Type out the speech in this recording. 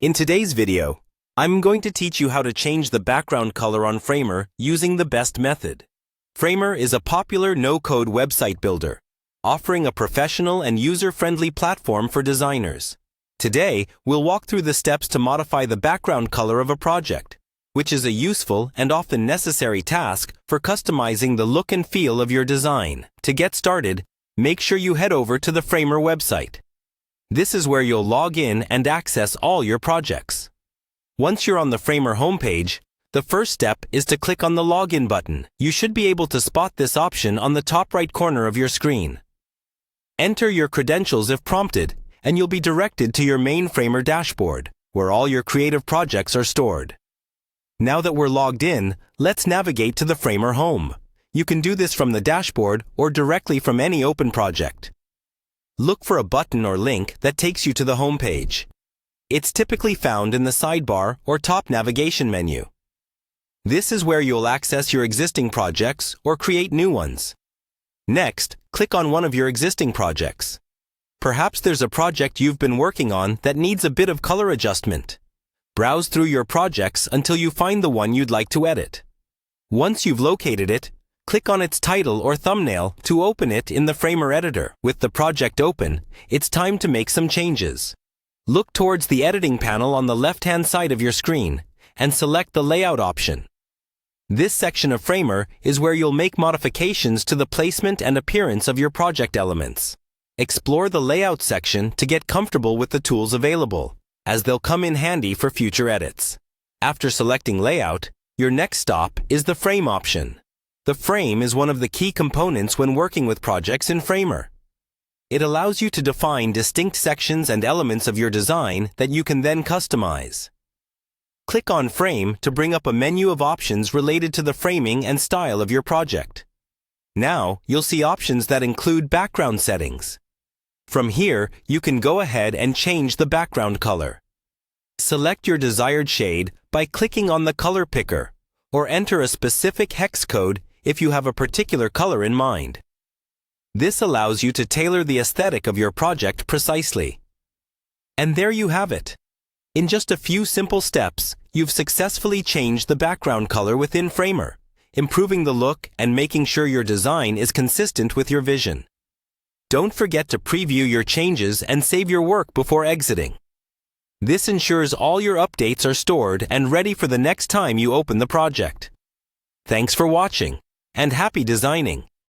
In today's video, I'm going to teach you how to change the background color on Framer using the best method. Framer is a popular no-code website builder, offering a professional and user-friendly platform for designers. Today, we'll walk through the steps to modify the background color of a project, which is a useful and often necessary task for customizing the look and feel of your design. To get started, make sure you head over to the Framer website. This is where you'll log in and access all your projects. Once you're on the Framer homepage, the first step is to click on the Login button. You should be able to spot this option on the top right corner of your screen. Enter your credentials if prompted, and you'll be directed to your main Framer dashboard, where all your creative projects are stored. Now that we're logged in, let's navigate to the Framer home. You can do this from the dashboard or directly from any open project. Look for a button or link that takes you to the home page. It's typically found in the sidebar or top navigation menu. This is where you'll access your existing projects or create new ones. Next, click on one of your existing projects. Perhaps there's a project you've been working on that needs a bit of color adjustment. Browse through your projects until you find the one you'd like to edit. Once you've located it, click on its title or thumbnail to open it in the Framer editor. With the project open, it's time to make some changes. Look towards the editing panel on the left-hand side of your screen and select the Layout option. This section of Framer is where you'll make modifications to the placement and appearance of your project elements. Explore the Layout section to get comfortable with the tools available, as they'll come in handy for future edits. After selecting Layout, your next stop is the Frame option. The frame is one of the key components when working with projects in Framer. It allows you to define distinct sections and elements of your design that you can then customize. Click on Frame to bring up a menu of options related to the framing and style of your project. Now, you'll see options that include background settings. From here, you can go ahead and change the background color. Select your desired shade by clicking on the color picker, or enter a specific hex code if you have a particular color in mind. This allows you to tailor the aesthetic of your project precisely. And there you have it. In just a few simple steps, you've successfully changed the background color within Framer, improving the look and making sure your design is consistent with your vision. Don't forget to preview your changes and save your work before exiting. This ensures all your updates are stored and ready for the next time you open the project. Thanks for watching, and happy designing!